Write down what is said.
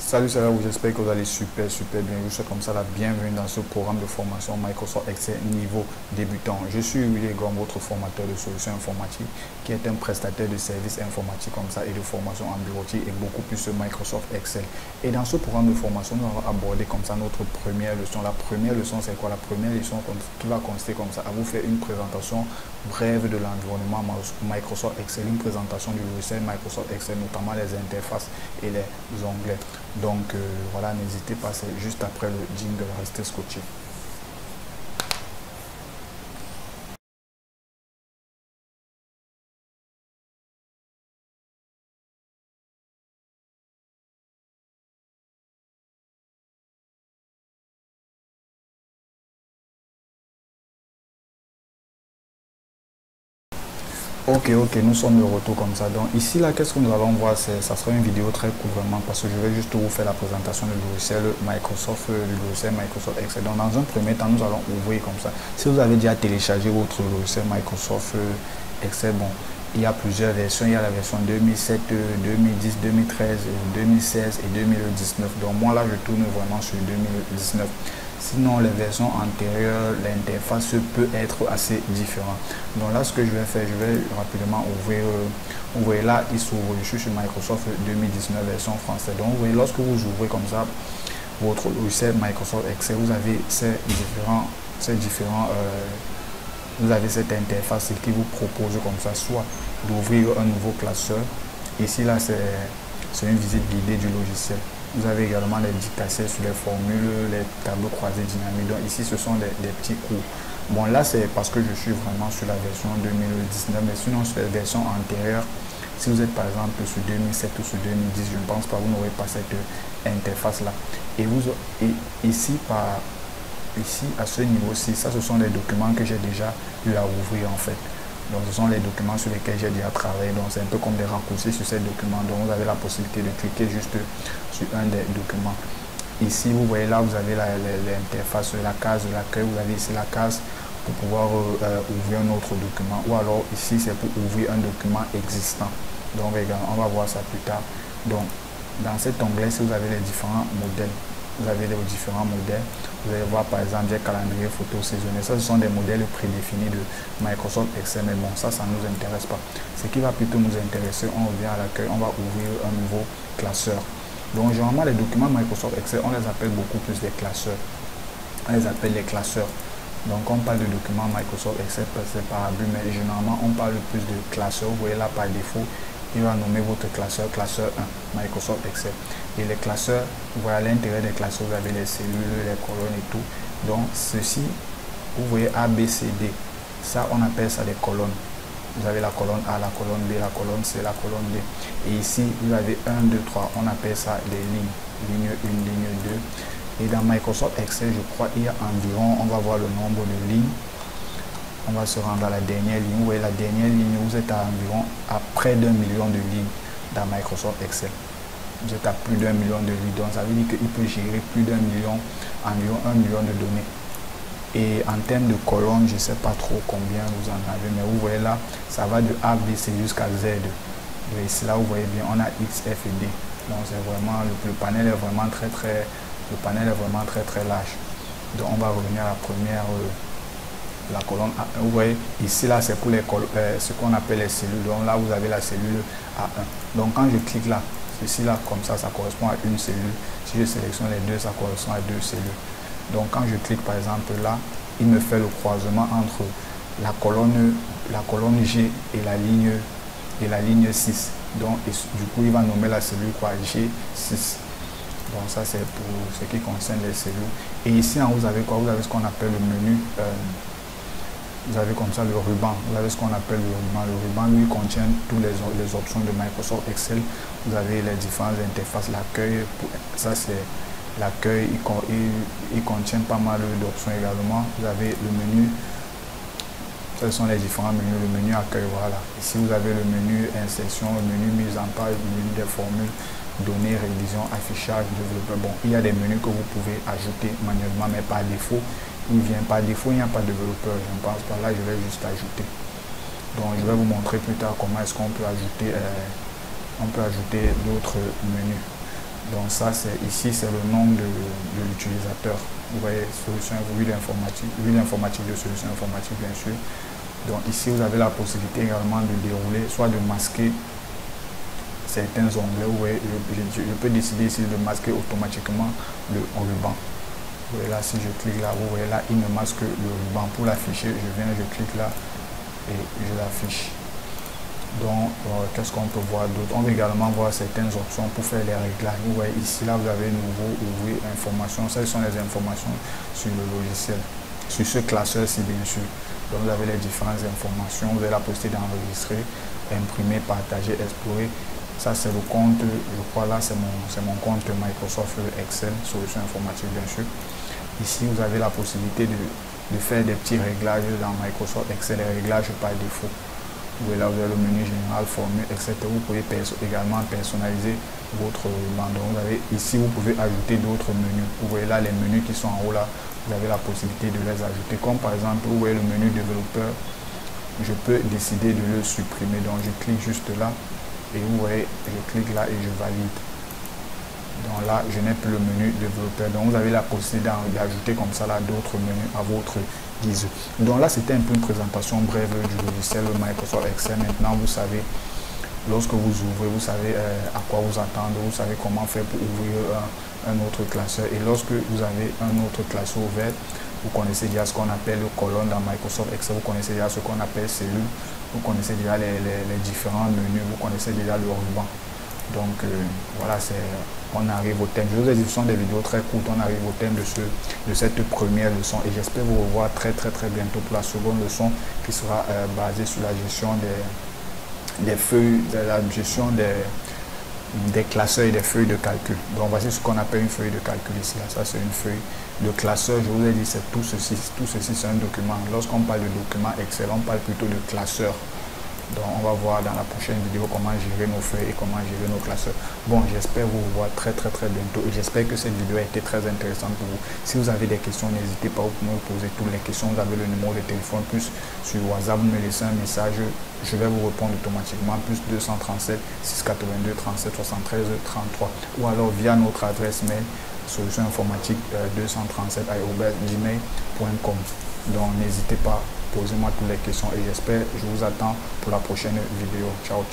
Salut, ça va, j'espère que vous allez super bien. Je suis comme ça la bienvenue dans ce programme de formation Microsoft Excel niveau débutant. Je suis Willy Gom, votre formateur de solutions informatiques, qui est un prestataire de services informatiques comme ça et de formation en bureautique et beaucoup plus sur Microsoft Excel. Et dans ce programme de formation, nous allons aborder comme ça notre première leçon. La première leçon, c'est quoi? La première leçon qui va consister comme ça à vous faire une présentation brève de l'environnement Microsoft Excel, une présentation du logiciel Microsoft Excel, notamment les interfaces et les onglets. Donc voilà, n'hésitez pas, c'est juste après le jingle, restez scotché. Ok, nous sommes de retour comme ça. Donc ici, là, qu'est-ce que nous allons voir? Ça sera une vidéo très courte vraiment parce que je vais juste vous faire la présentation du logiciel Microsoft, Excel. Donc dans un premier temps, nous allons ouvrir comme ça. Si vous avez déjà téléchargé votre logiciel Microsoft Excel, bon, il y a plusieurs versions. Il y a la version 2007, 2010, 2013, 2016 et 2019. Donc moi, là, je tourne vraiment sur 2019. Sinon, les versions antérieures, l'interface peut être assez différente. Donc là, ce que je vais faire, je vais rapidement ouvrir. Vous voyez là, il s'ouvre. Je suis sur Microsoft 2019 version française. Donc vous voyez, lorsque vous ouvrez comme ça votre logiciel Microsoft Excel, vous avez vous avez cette interface qui vous propose comme ça, soit d'ouvrir un nouveau classeur. Ici, là, c'est une visite guidée du logiciel. Vous avez également les dictacés sur les formules, les tableaux croisés dynamiques. Donc ici, ce sont des petits cours. Bon, là, c'est parce que je suis vraiment sur la version 2019, mais sinon, sur les versions antérieures, si vous êtes par exemple sur 2007 ou sur 2010, je ne pense pas, vous n'aurez pas cette interface-là. Et ici, à ce niveau-ci, ça, ce sont les documents que j'ai déjà eu à ouvrir en fait. Donc ce sont les documents sur lesquels j'ai déjà travaillé. Donc c'est un peu comme des raccourcis sur ces documents. Donc vous avez la possibilité de cliquer juste sur un des documents. Ici, vous voyez là, vous avez l'interface, la case de l'accueil. Vous avez ici la case pour pouvoir ouvrir un autre document. Ou alors ici, c'est pour ouvrir un document existant. Donc on va voir ça plus tard. Donc dans cet onglet, si vous avez les différents modèles, vous avez les différents modèles. Vous allez voir par exemple des calendriers photo saisonniers. Ça, ce sont des modèles prédéfinis de Microsoft Excel. Mais bon, ça ne nous intéresse pas. Ce qui va plutôt nous intéresser, on revient à l'accueil, on va ouvrir un nouveau classeur. Donc généralement, les documents Microsoft Excel, on les appelle beaucoup plus des classeurs. On les appelle les classeurs. Donc on parle de documents Microsoft Excel, c'est par abus, mais généralement on parle plus de classeurs. Vous voyez là par défaut, il va nommer votre classeur 1, Microsoft Excel. Et les classeurs, voilà, à l'intérieur des classeurs, vous avez les cellules, les colonnes et tout. Donc ceci, vous voyez A, B, C, D. Ça, on appelle ça des colonnes. Vous avez la colonne A, la colonne B, la colonne C, la colonne D. Et ici, vous avez 1, 2, 3. On appelle ça des lignes. Ligne 1, ligne 2. Et dans Microsoft Excel, je crois, il y a environ, on va voir le nombre de lignes. On va se rendre à la dernière ligne. Vous voyez la dernière ligne, vous êtes à près d'1 million de lignes dans Microsoft Excel. Vous êtes à plus d'1 million de lignes. Donc ça veut dire qu'il peut gérer plus d'1 million, environ 1 million de données. Et en termes de colonnes, je ne sais pas trop combien vous en avez, mais vous voyez là, ça va de A, B, C jusqu'à Z. Et ici là, vous voyez bien, on a X, F et D. Donc c'est vraiment, le panel est vraiment très large. Donc on va revenir à la première. La colonne A1, vous voyez ici là c'est pour ce qu'on appelle les cellules. Donc là vous avez la cellule A1. Donc quand je clique là, ceci là comme ça correspond à une cellule. Si je sélectionne les deux, ça correspond à deux cellules. Donc quand je clique par exemple là, il me fait le croisement entre la colonne G et la ligne 6. Donc du coup il va nommer la cellule quoi, G6. Donc ça c'est pour ce qui concerne les cellules. Et ici en haut vous avez quoi? Vous avez ce qu'on appelle le menu. Vous avez comme ça le ruban. Vous avez ce qu'on appelle le ruban. Le ruban, lui, contient toutes les options de Microsoft Excel. Vous avez les différentes interfaces, l'accueil. Ça, c'est l'accueil. Il contient pas mal d'options également. Vous avez le menu. Ce sont les différents menus. Le menu accueil, voilà. Ici, vous avez le menu insertion, le menu mise en page, le menu des formules, données, révision, affichage, développeur. Bon, il y a des menus que vous pouvez ajouter manuellement, mais par défaut, il vient par défaut, il n'y a pas de développeur, je ne pense pas. Là, je vais juste ajouter. Donc, je vais vous montrer plus tard comment est-ce qu'on peut ajouter d'autres menus. Donc ça, ici, c'est le nom de l'utilisateur. Vous voyez, solution, huile informatique de solution informatique, bien sûr. Donc ici, vous avez la possibilité également de dérouler, soit de masquer certains onglets. Vous voyez, je peux décider ici de masquer automatiquement le ruban. Vous voyez là, si je clique là, vous voyez là, il me masque le ruban. Pour l'afficher, je clique là et je l'affiche. Donc, qu'est-ce qu'on peut voir d'autre? On peut également voir certaines options pour faire les réglages. Vous voyez ici, là, vous avez nouveau ouvrir informations. Ce sont les informations sur le logiciel, sur ce classeur-ci, bien sûr. Donc, vous avez les différentes informations. Vous avez la possibilité d'enregistrer, imprimer, partager, explorer. Ça, c'est le compte, je crois là, c'est mon compte Microsoft Excel, solution informatique, bien sûr. Ici, vous avez la possibilité de faire des petits réglages dans Microsoft Excel, les réglages par défaut. Vous voyez là, vous avez le menu général, formule, etc. Vous pouvez également personnaliser votre bande. Vous avez ici, vous pouvez ajouter d'autres menus. Vous voyez là, les menus qui sont en haut là, vous avez la possibilité de les ajouter. Comme par exemple, vous voyez le menu développeur, je peux décider de le supprimer. Donc, je clique juste là et vous voyez, je clique là et je valide. Donc là, je n'ai plus le menu développeur. Donc, vous avez la possibilité d'ajouter comme ça là d'autres menus à votre guise. Donc là, c'était un peu une présentation brève du logiciel Microsoft Excel. Maintenant, vous savez, lorsque vous ouvrez, vous savez à quoi vous attendre, vous savez comment faire pour ouvrir un autre classeur. Et lorsque vous avez un autre classeur ouvert, vous connaissez déjà ce qu'on appelle le colonne dans Microsoft Excel, vous connaissez déjà ce qu'on appelle cellule, vous connaissez déjà les différents menus, vous connaissez déjà le ruban. Donc voilà, on arrive au thème. Je vous ai dit, ce sont des vidéos très courtes. On arrive au thème de cette première leçon et j'espère vous revoir très bientôt pour la seconde leçon qui sera basée sur la gestion des feuilles, la gestion des classeurs et des feuilles de calcul. Donc voici ce qu'on appelle une feuille de calcul ici. Là. Ça, c'est une feuille de classeur. Je vous ai dit, c'est tout ceci. Tout ceci, c'est un document. Lorsqu'on parle de document Excel, on parle plutôt de classeur. Donc on va voir dans la prochaine vidéo comment gérer nos feuilles et comment gérer nos classeurs. Bon, j'espère vous revoir très bientôt et j'espère que cette vidéo a été très intéressante pour vous. Si vous avez des questions, n'hésitez pas, vous pouvez me poser toutes les questions. Vous avez le numéro de téléphone, plus sur WhatsApp, vous me laissez un message, je vais vous répondre automatiquement, plus 237 682 37 73 33 ou alors via notre adresse mail solution informatique 237@gmail.com. Donc n'hésitez pas, posez-moi toutes les questions et j'espère, je vous attends pour la prochaine vidéo. Ciao.